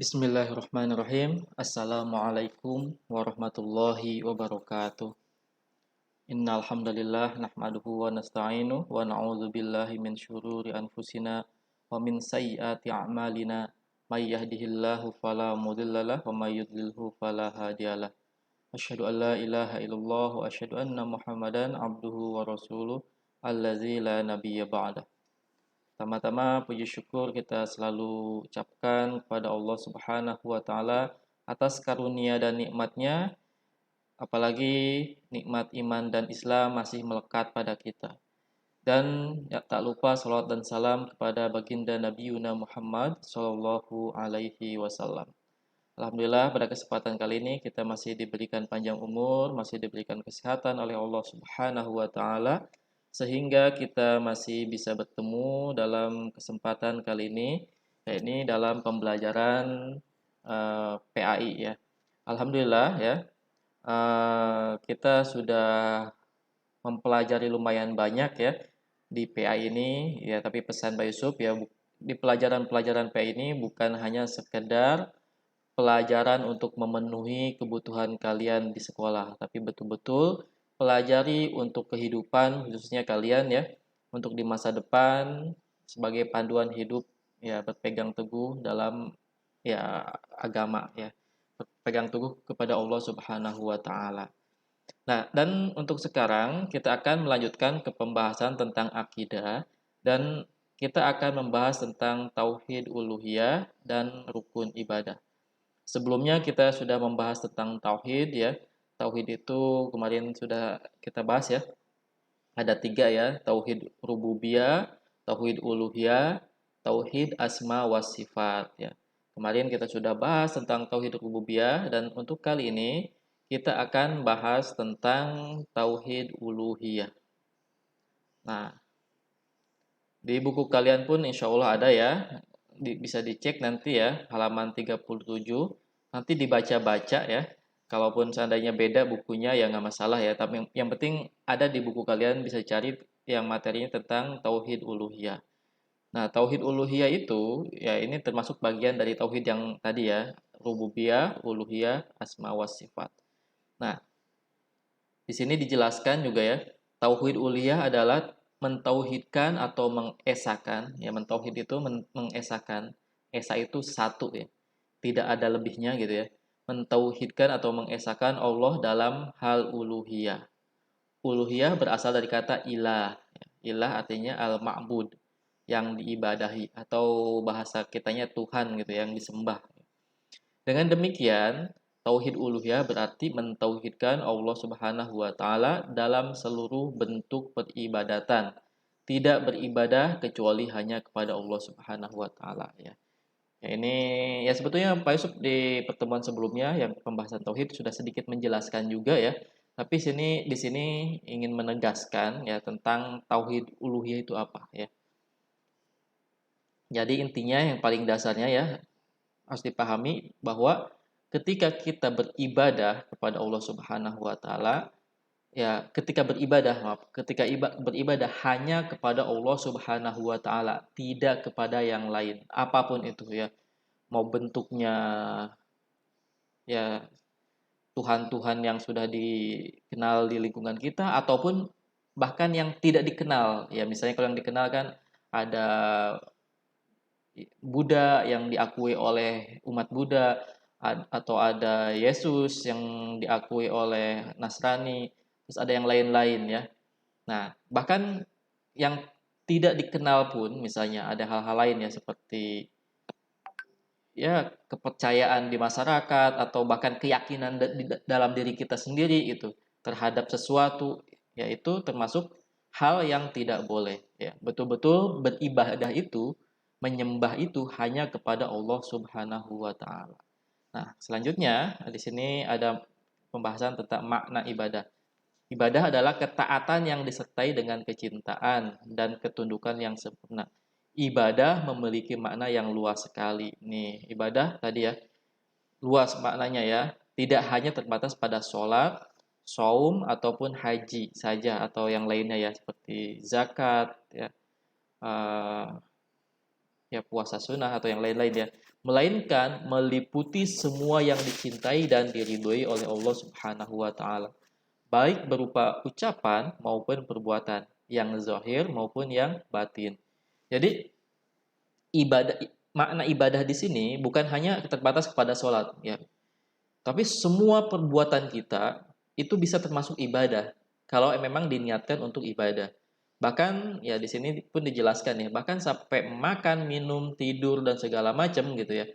Bismillahirrahmanirrahim. Assalamualaikum warahmatullahi wabarakatuh. Innal hamdalillah nahmaduhu wa nasta'inuhu wa na'udzu billahi min syururi anfusina wa min sayyiati a'malina. May yahdihillahu fala mudhillalah wa may yudlilhu fala hadiyalah. Asyhadu an la ilaha illallah wa asyhadu anna Muhammadan abduhu wa rasuluh allazi la nabiyya ba'dah. Pertama-tama puji syukur kita selalu ucapkan kepada Allah Subhanahu wa taala atas karunia dan nikmatnya, apalagi nikmat iman dan Islam masih melekat pada kita. Dan ya, tak lupa salawat dan salam kepada baginda Nabi Yuna Muhammad Sallallahu Alaihi Wasallam. Alhamdulillah pada kesempatan kali ini kita masih diberikan panjang umur, masih diberikan kesehatan oleh Allah Subhanahu wa taala sehingga kita masih bisa bertemu dalam kesempatan kali ini, yakni dalam pembelajaran PAI ya. Alhamdulillah ya, kita sudah mempelajari lumayan banyak ya di PAI ini ya, tapi pesan Pak Yusuf ya, di pelajaran-pelajaran PAI ini bukan hanya sekedar pelajaran untuk memenuhi kebutuhan kalian di sekolah, tapi betul-betul pelajari untuk kehidupan khususnya kalian ya, untuk di masa depan sebagai panduan hidup ya, berpegang teguh dalam ya agama ya, berpegang teguh kepada Allah Subhanahu wa taala. Nah, dan untuk sekarang kita akan melanjutkan ke pembahasan tentang akidah dan kita akan membahas tentang tauhid uluhiyah dan rukun ibadah. Sebelumnya kita sudah membahas tentang tauhid ya. Tauhid itu kemarin sudah kita bahas ya. Ada tiga ya, tauhid rububiyah, tauhid uluhiyah, tauhid asma wa sifat ya. Kemarin kita sudah bahas tentang tauhid rububiyah dan untuk kali ini kita akan bahas tentang tauhid uluhiyah. Nah, di buku kalian pun insya Allah ada ya, bisa dicek nanti ya, halaman 37. Nanti dibaca-baca ya. Kalaupun seandainya beda bukunya ya nggak masalah ya. Tapi yang penting ada di buku kalian, bisa cari yang materinya tentang tauhid uluhiyah. Nah, tauhid uluhiyah itu ya ini termasuk bagian dari tauhid yang tadi ya, rububiyah, uluhiyah, asma wa sifat. Nah, di sini dijelaskan juga ya, tauhid uluhiyah adalah mentauhidkan atau mengesakan. Ya, mentauhid itu mengesakan. Esa itu satu ya. Tidak ada lebihnya gitu ya. Mentauhidkan atau mengesakan Allah dalam hal uluhiyah. Uluhiyah berasal dari kata ilah. Ilah artinya al-ma'bud, yang diibadahi atau bahasa kitanya Tuhan gitu yang disembah. Dengan demikian, tauhid uluhiyah berarti mentauhidkan Allah Subhanahu wa taala dalam seluruh bentuk peribadatan. Tidak beribadah kecuali hanya kepada Allah Subhanahu wa taala ya. Ya, ini ya sebetulnya Pak Yusuf di pertemuan sebelumnya yang pembahasan tauhid sudah sedikit menjelaskan juga ya. Tapi di sini ingin menegaskan ya tentang tauhid uluhiyah itu apa ya. Jadi intinya yang paling dasarnya ya harus dipahami bahwa ketika kita beribadah kepada Allah Subhanahu wa taala, ya ketika beribadah, maaf, ketika beribadah hanya kepada Allah Subhanahu wa taala, tidak kepada yang lain, apapun itu ya. Mau bentuknya ya Tuhan-Tuhan yang sudah dikenal di lingkungan kita ataupun bahkan yang tidak dikenal. Ya misalnya kalau yang dikenal kan ada Buddha yang diakui oleh umat Buddha, atau ada Yesus yang diakui oleh Nasrani, terus ada yang lain-lain ya. Nah, bahkan yang tidak dikenal pun misalnya ada hal-hal lain ya seperti ya kepercayaan di masyarakat atau bahkan keyakinan di dalam diri kita sendiri itu terhadap sesuatu, yaitu termasuk hal yang tidak boleh ya. Betul-betul beribadah itu, menyembah itu hanya kepada Allah Subhanahu wa taala. Nah, selanjutnya di sini ada pembahasan tentang makna ibadah. Ibadah adalah ketaatan yang disertai dengan kecintaan dan ketundukan yang sempurna. Ibadah memiliki makna yang luas sekali. Nih, ibadah tadi ya, luas maknanya ya. Tidak hanya terbatas pada sholat, saum, ataupun haji saja, atau yang lainnya ya, seperti zakat, ya, eh, ya puasa sunnah atau yang lain-lain ya, melainkan meliputi semua yang dicintai dan diridhoi oleh Allah Subhanahu wa taala, baik berupa ucapan maupun perbuatan, yang zahir maupun yang batin. Jadi ibadah makna ibadah di sini bukan hanya terbatas kepada sholat ya, tapi semua perbuatan kita itu bisa termasuk ibadah kalau memang diniatkan untuk ibadah. Bahkan ya di sini pun dijelaskan ya, bahkan sampai makan, minum, tidur dan segala macam gitu ya.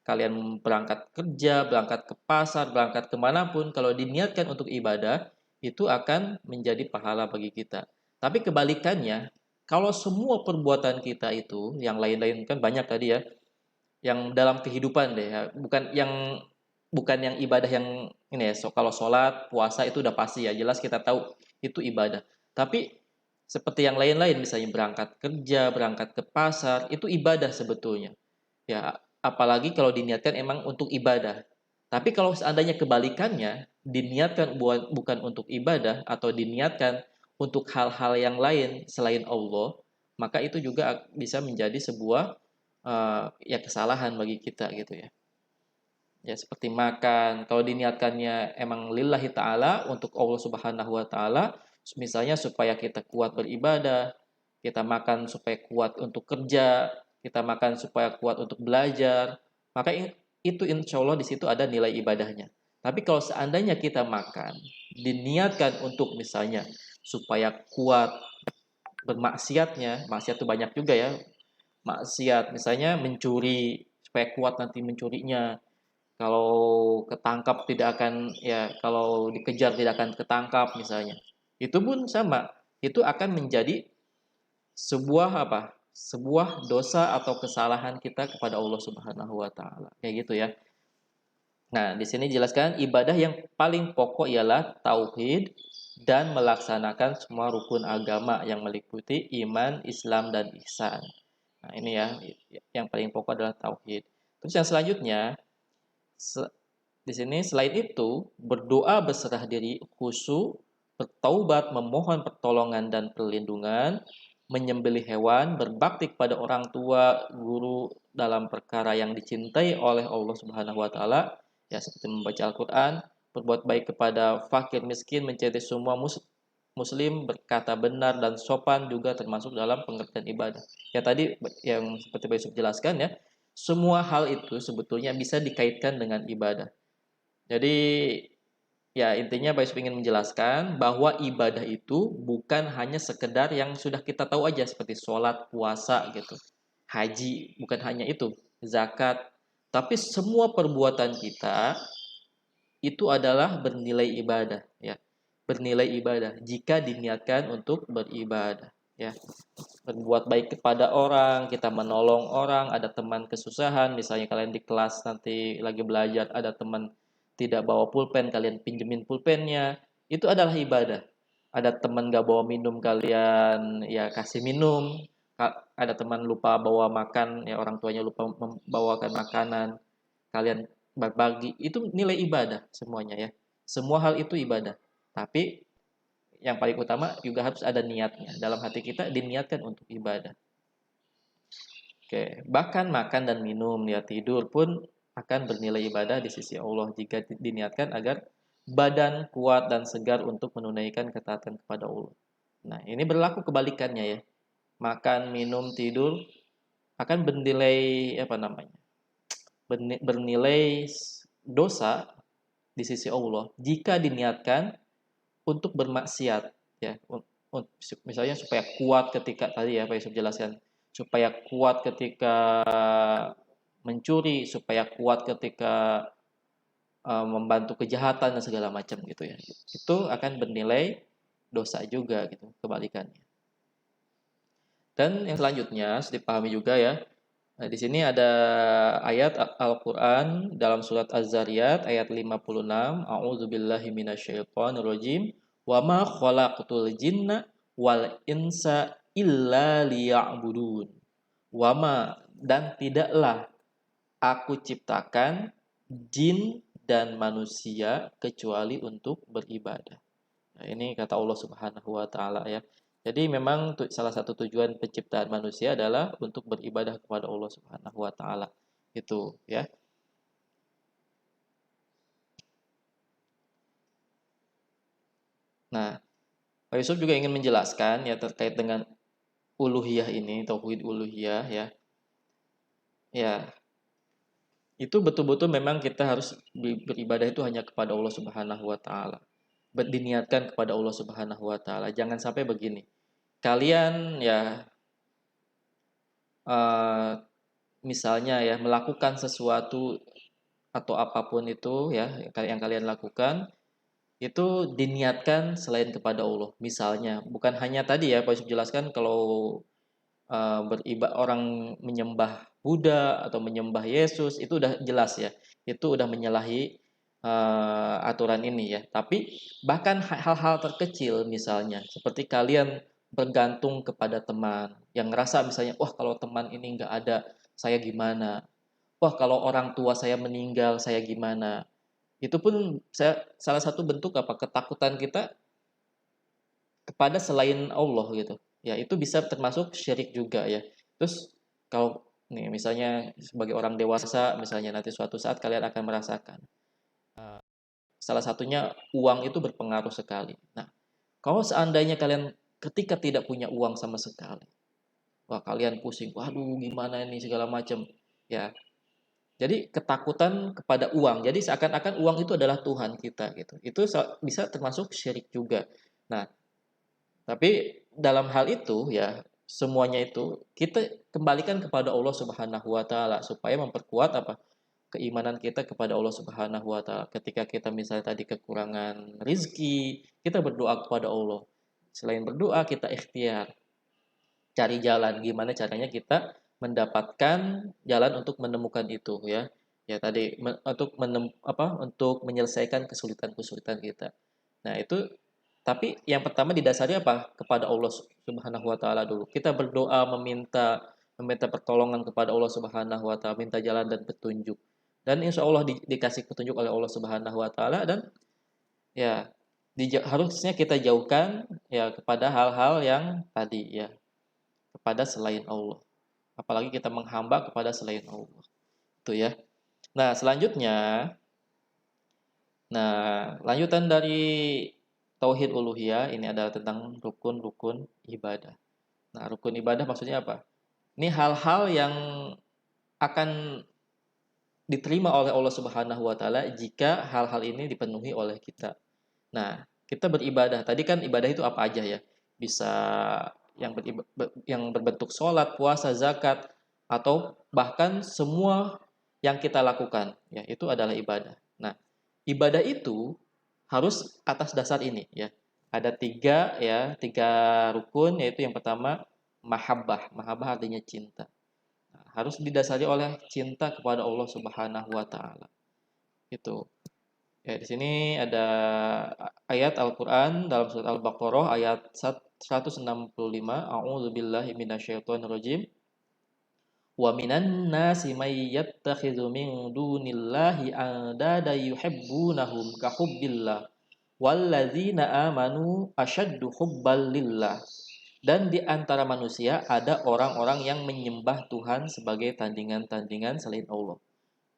Kalian berangkat kerja, berangkat ke pasar, berangkat kemanapun, kalau diniatkan untuk ibadah, itu akan menjadi pahala bagi kita. Tapi kebalikannya, kalau semua perbuatan kita itu, yang lain-lain kan banyak tadi ya, yang dalam kehidupan deh ya, bukan yang ibadah yang ini ya. So, kalau sholat puasa itu udah pasti ya, jelas kita tahu itu ibadah. Tapi seperti yang lain-lain, misalnya berangkat kerja, berangkat ke pasar, itu ibadah sebetulnya ya, apalagi kalau diniatkan emang untuk ibadah. Tapi kalau seandainya kebalikannya, diniatkan bukan untuk ibadah atau diniatkan untuk hal-hal yang lain selain Allah, maka itu juga bisa menjadi sebuah ya kesalahan bagi kita gitu ya. Ya seperti makan, kalau diniatkannya emang lillahi ta'ala untuk Allah Subhanahu wa taala, misalnya supaya kita kuat beribadah, kita makan supaya kuat untuk kerja, kita makan supaya kuat untuk belajar, maka itu insya Allah di situ ada nilai ibadahnya. Tapi kalau seandainya kita makan, diniatkan untuk misalnya supaya kuat bermaksiatnya, maksiat itu banyak juga ya, maksiat misalnya mencuri supaya kuat nanti mencurinya, kalau ketangkap tidak akan ya, kalau dikejar tidak akan ketangkap misalnya. Itu pun sama. Itu akan menjadi sebuah apa? Sebuah dosa atau kesalahan kita kepada Allah Subhanahu wa taala. Kayak gitu ya. Nah, di sini jelaskan ibadah yang paling pokok ialah tauhid dan melaksanakan semua rukun agama yang meliputi iman, Islam dan ihsan. Nah, ini ya, yang paling pokok adalah tauhid. Terus yang selanjutnya, di sini selain itu, berdoa berserah diri khusyuk, bertaubat, memohon pertolongan dan perlindungan, menyembelih hewan, berbakti kepada orang tua, guru dalam perkara yang dicintai oleh Allah Subhanahu wa taala, ya seperti membaca Al-Qur'an, berbuat baik kepada fakir miskin, mencintai semua muslim, berkata benar dan sopan juga termasuk dalam pengertian ibadah. Ya tadi yang seperti Pak Yusuf jelaskan ya, semua hal itu sebetulnya bisa dikaitkan dengan ibadah. Jadi ya intinya Pak Yusuf ingin menjelaskan bahwa ibadah itu bukan hanya sekedar yang sudah kita tahu aja seperti sholat, puasa gitu, haji, bukan hanya itu, zakat, tapi semua perbuatan kita itu adalah bernilai ibadah ya, bernilai ibadah jika diniatkan untuk beribadah ya. Berbuat baik kepada orang, kita menolong orang, ada teman kesusahan, misalnya kalian di kelas nanti lagi belajar, ada teman tidak bawa pulpen, kalian pinjemin pulpennya, itu adalah ibadah. Ada teman gak bawa minum, kalian ya kasih minum. Ada teman lupa bawa makan, ya orang tuanya lupa membawakan makanan, kalian berbagi, itu nilai ibadah semuanya ya. Semua hal itu ibadah. Tapi yang paling utama juga harus ada niatnya. Dalam hati kita diniatkan untuk ibadah. Oke, bahkan makan dan minum ya tidur pun akan bernilai ibadah di sisi Allah jika diniatkan agar badan kuat dan segar untuk menunaikan ketaatan kepada Allah. Nah, ini berlaku kebalikannya ya. Makan, minum, tidur akan bernilai apa namanya? Bernilai dosa di sisi Allah jika diniatkan untuk bermaksiat ya. Misalnya supaya kuat ketika tadi ya Pak Yusuf jelaskan, supaya kuat ketika mencuri, supaya kuat ketika membantu kejahatan dan segala macam gitu ya. Itu akan bernilai dosa juga gitu kebalikannya. Dan yang selanjutnya harus dipahami juga ya. Nah, di sini ada ayat Al-Qur'an dalam surat Az-Zariyat ayat 56, A'udzubillahi minasyaitonirrajim, wa ma khalaqtul jinna wal insa illa liya'budun. Wa ma, dan tidaklah aku ciptakan jin dan manusia kecuali untuk beribadah. Nah, ini kata Allah Subhanahu wa taala ya. Jadi memang salah satu tujuan penciptaan manusia adalah untuk beribadah kepada Allah Subhanahu wa taala. Itu ya. Nah, Pak Yusuf juga ingin menjelaskan ya terkait dengan uluhiyah ini, tauhid uluhiyah ya. Ya, itu betul-betul memang kita harus beribadah itu hanya kepada Allah Subhanahu wa taala. Diniatkan kepada Allah Subhanahu wa taala. Jangan sampai begini. Kalian ya eh, misalnya ya melakukan sesuatu atau apapun itu ya yang kalian lakukan itu diniatkan selain kepada Allah. Misalnya, bukan hanya tadi ya Pak Yusuf jelaskan kalau orang menyembah Buddha atau menyembah Yesus itu udah jelas ya. Itu udah menyalahi aturan ini ya. Tapi bahkan hal-hal terkecil misalnya seperti kalian bergantung kepada teman yang ngerasa misalnya wah kalau teman ini nggak ada saya gimana. Wah kalau orang tua saya meninggal saya gimana. Itu pun salah satu bentuk apa ketakutan kita kepada selain Allah gitu. Ya, itu bisa termasuk syirik juga ya. Terus kalau nih misalnya sebagai orang dewasa misalnya nanti suatu saat kalian akan merasakan salah satunya uang itu berpengaruh sekali. Nah, kalau seandainya kalian ketika tidak punya uang sama sekali, wah kalian pusing, waduh gimana ini segala macam. Ya, jadi ketakutan kepada uang. Jadi seakan-akan uang itu adalah Tuhan kita gitu. Itu bisa termasuk syirik juga. Nah, tapi dalam hal itu ya semuanya itu kita kembalikan kepada Allah Subhanahu wa taala supaya memperkuat apa? Keimanan kita kepada Allah Subhanahu wa taala. Ketika kita misalnya tadi kekurangan rizki, kita berdoa kepada Allah. Selain berdoa, kita ikhtiar cari jalan gimana caranya kita mendapatkan jalan untuk menemukan itu ya. Ya tadi untuk menyelesaikan kesulitan-kesulitan kita. Nah, itu tapi yang pertama didasari apa? Kepada Allah Subhanahu wa taala dulu. Kita berdoa meminta pertolongan kepada Allah Subhanahu wa taala, minta jalan dan petunjuk. Dan insya Allah dikasih petunjuk oleh Allah Subhanahu wa taala dan ya harusnya kita jauhkan ya kepada hal-hal yang tadi ya, kepada selain Allah. Apalagi kita menghamba kepada selain Allah. Itu ya. Nah, selanjutnya lanjutan dari tauhid uluhiyah ini adalah tentang rukun-rukun ibadah. Nah, rukun ibadah maksudnya apa? Ini hal-hal yang akan diterima oleh Allah Subhanahu wa taala jika hal-hal ini dipenuhi oleh kita. Nah, kita beribadah. Tadi kan ibadah itu apa aja ya? Bisa yang berbentuk sholat, puasa, zakat, atau bahkan semua yang kita lakukan. Ya, itu adalah ibadah. Nah, ibadah itu harus atas dasar ini ya. Ada tiga rukun yaitu yang pertama mahabbah. Mahabbah artinya cinta. Nah, harus didasari oleh cinta kepada Allah Subhanahu wa taala. Itu. Ya, di sini ada ayat Al-Qur'an dalam surat Al-Baqarah ayat 165. A'udzubillahi minasyaitonirrajim. Wa minan nasi may yattakhidhu min dunillahi andada yuhibbunahum ka hubbillah walladzina amanu asyaddu hubban lillah. Dan di antara manusia ada orang-orang yang menyembah Tuhan sebagai tandingan-tandingan selain Allah.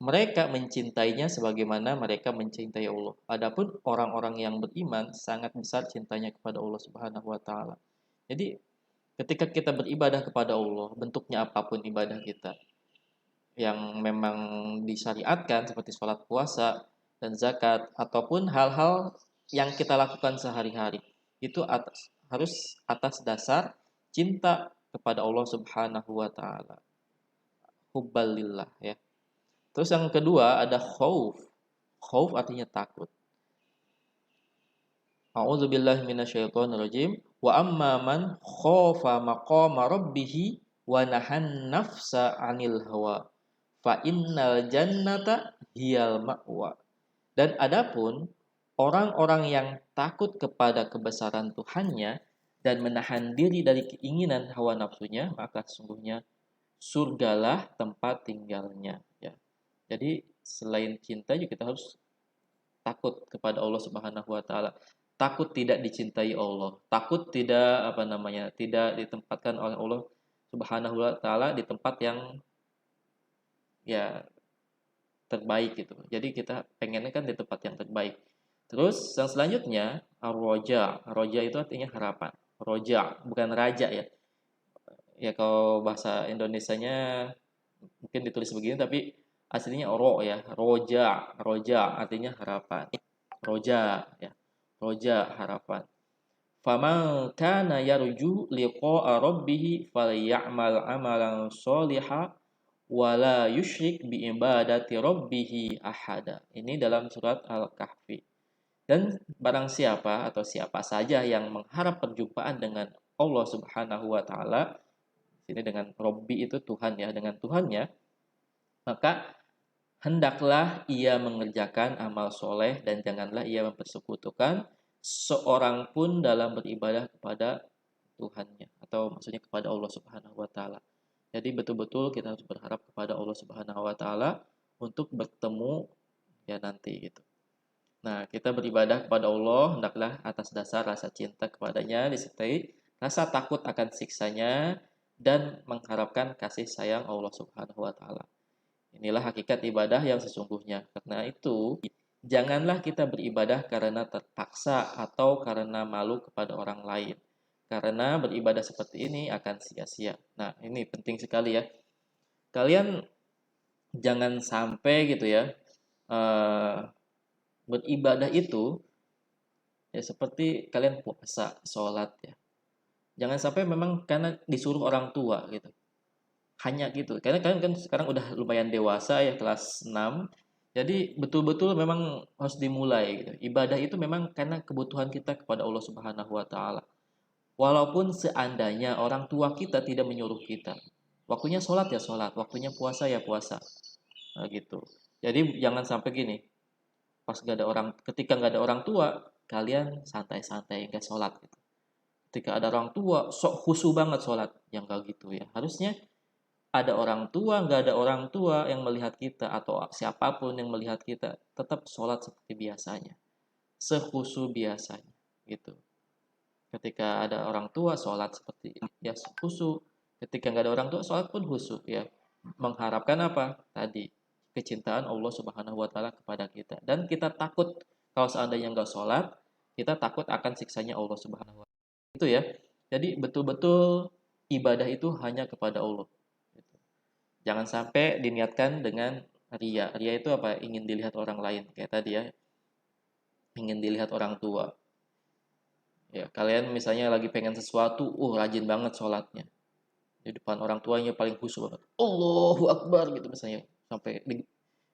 Mereka mencintainya sebagaimana mereka mencintai Allah. Adapun orang-orang yang beriman sangat besar cintanya kepada Allah Subhanahu wa taala. Jadi, ketika kita beribadah kepada Allah, bentuknya apapun ibadah kita yang memang disyariatkan seperti sholat puasa dan zakat ataupun hal-hal yang kita lakukan sehari-hari itu harus atas dasar cinta kepada Allah Subhanahu wa taala. Hubbalillah ya. Terus yang kedua ada khauf. Khauf artinya takut. A'udzubillahi minasyaitonirrajim. Wa amma man khaufa maqama rabbih wa nahan nafsa 'anil hawa fa innal jannata hiyal ma'wa. Dan adapun orang-orang yang takut kepada kebesaran Tuhannya dan menahan diri dari keinginan hawa nafsunya, maka sesungguhnya surgalah tempat tinggalnya ya. Jadi selain cinta juga kita harus takut kepada Allah Subhanahu wa taala. takut tidak dicintai Allah, takut tidak tidak ditempatkan oleh Allah Subhanahu wa taala di tempat yang ya terbaik gitu. Jadi kita pengennya kan di tempat yang terbaik. Terus yang selanjutnya ar-roja. Roja itu artinya harapan. Roja bukan raja ya. Ya kalau bahasa Indonesianya mungkin ditulis begini tapi aslinya oro ya. Roja, roja artinya harapan. Roja ya. Roja harapan. Faman kana yarju liqa'a rabbih falyamal amalan sholihan wala yusyrik bi ibadati rabbih ahada. Ini dalam surat Al-Kahfi. Dan barang siapa atau siapa saja yang mengharap perjumpaan dengan Allah Subhanahu wa taala, sini dengan Robbi itu Tuhan ya, dengan Tuhannya, maka hendaklah ia mengerjakan amal soleh dan janganlah ia mempersekutukan seorang pun dalam beribadah kepada Tuhannya atau maksudnya kepada Allah Subhanahu wa taala. Jadi betul-betul kita harus berharap kepada Allah Subhanahu wa taala untuk bertemu ya nanti gitu. Nah, kita beribadah kepada Allah hendaklah atas dasar rasa cinta kepadanya disertai rasa takut akan siksanya dan mengharapkan kasih sayang Allah Subhanahu wa taala. Inilah hakikat ibadah yang sesungguhnya. Karena itu, janganlah kita beribadah karena terpaksa atau karena malu kepada orang lain. Karena beribadah seperti ini akan sia-sia. Nah, ini penting sekali ya. Kalian jangan sampai gitu ya, eh, beribadah itu ya seperti kalian puasa, sholat ya. Jangan sampai memang karena disuruh orang tua gitu. Hanya gitu. Karena kalian kan sekarang udah lumayan dewasa ya kelas 6. Jadi betul-betul memang harus dimulai gitu. Ibadah itu memang karena kebutuhan kita kepada Allah Subhanahu wa taala. Walaupun seandainya orang tua kita tidak menyuruh kita. Waktunya sholat ya sholat, waktunya puasa ya puasa. Nah, gitu. Jadi jangan sampai gini, pas gak ada orang, ketika nggak ada orang tua, kalian santai-santai nggak sholat gitu. Ketika ada orang tua, sok khusyuk banget sholat, yang gak gitu ya. Harusnya ada orang tua, nggak ada orang tua yang melihat kita atau siapapun yang melihat kita, tetap sholat seperti biasanya, sekhusyuk biasanya, gitu. Ketika ada orang tua, sholat seperti ya khusyuk. Ketika nggak ada orang tua, sholat pun khusyuk ya. Mengharapkan apa? Tadi kecintaan Allah Subhanahu Wa Taala kepada kita dan kita takut kalau seandainya nggak sholat, kita takut akan siksanya Allah Subhanahu Wa Taala. Itu ya. Jadi betul-betul ibadah itu hanya kepada Allah. Jangan sampai diniatkan dengan ria. Ria itu apa? Ingin dilihat orang lain. Kayak tadi ya, ingin dilihat orang tua. Ya, kalian misalnya lagi pengen sesuatu, rajin banget sholatnya. Di depan orang tuanya paling khusyuk banget. Allahu Akbar gitu misalnya. Sampai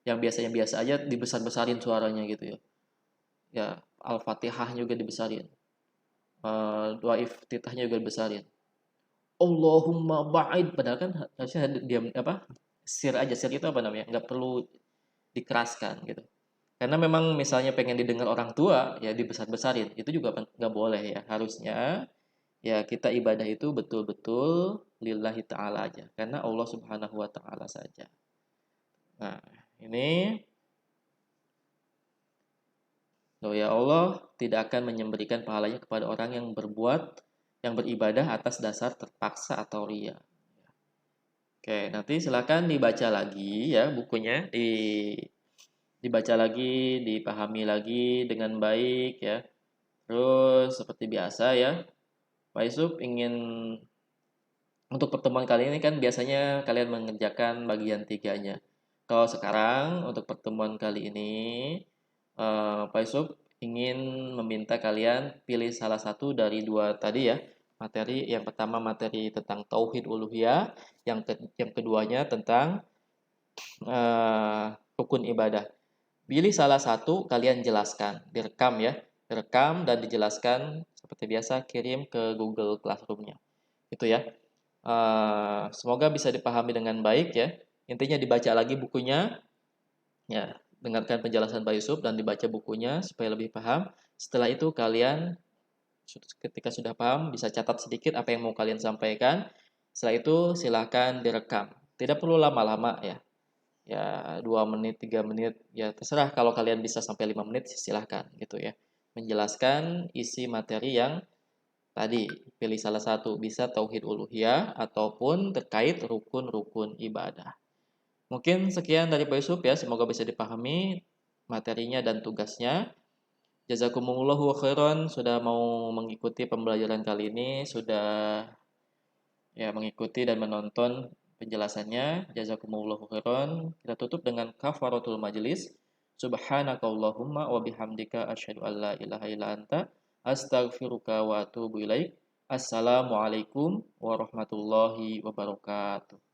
yang biasanya biasa aja dibesar-besarin suaranya gitu ya. Ya, Al-Fatihah juga dibesarin. Doa iftitahnya juga dibesarin. Allahumma ba'id. Padahal kan harusnya diam apa? Sir aja. Sir itu apa namanya? Nggak perlu dikeraskan gitu. Karena memang misalnya pengen didengar orang tua, ya dibesar-besarin. Itu juga nggak boleh ya. Harusnya ya kita ibadah itu betul-betul lillahi ta'ala aja. Karena Allah subhanahu wa ta'ala saja. Nah, ini loh ya Allah tidak akan memberikan pahalanya kepada orang yang yang beribadah atas dasar terpaksa atau ria. Oke, nanti silakan dibaca lagi ya bukunya, dibaca lagi, dipahami lagi dengan baik ya. Terus seperti biasa ya, Pak Yusuf ingin untuk pertemuan kali ini kan biasanya kalian mengerjakan bagian tiganya. Kalau sekarang untuk pertemuan kali ini, Pak Yusuf ingin meminta kalian pilih salah satu dari dua tadi ya materi. Yang pertama materi tentang tauhid uluhiyah, yang keduanya tentang rukun ibadah. Pilih salah satu, kalian jelaskan, direkam ya, direkam dan dijelaskan seperti biasa kirim ke Google Classroom-nya. Itu ya. Semoga bisa dipahami dengan baik ya. Intinya dibaca lagi bukunya, ya, dengarkan penjelasan Pak Yusuf dan dibaca bukunya supaya lebih paham. Setelah itu kalian ketika sudah paham bisa catat sedikit apa yang mau kalian sampaikan. Setelah itu silahkan direkam. Tidak perlu lama-lama ya. Ya 2 menit, 3 menit, ya terserah kalau kalian bisa sampai 5 menit silahkan gitu ya. menjelaskan isi materi yang tadi. Pilih salah satu, bisa tauhid uluhiyah ataupun terkait rukun-rukun ibadah. Mungkin sekian dari Pak Yusuf ya, semoga bisa dipahami materinya dan tugasnya. Jazakumullahu khairan sudah mau mengikuti pembelajaran kali ini, sudah ya mengikuti dan menonton penjelasannya. Jazakumullahu khairan. Kita tutup dengan kafaratul majelis. Subhanakallahumma wa bihamdika asyhadu an la ilaha illa anta astaghfiruka wa atubu ilaik. Assalamualaikum warahmatullahi wabarakatuh.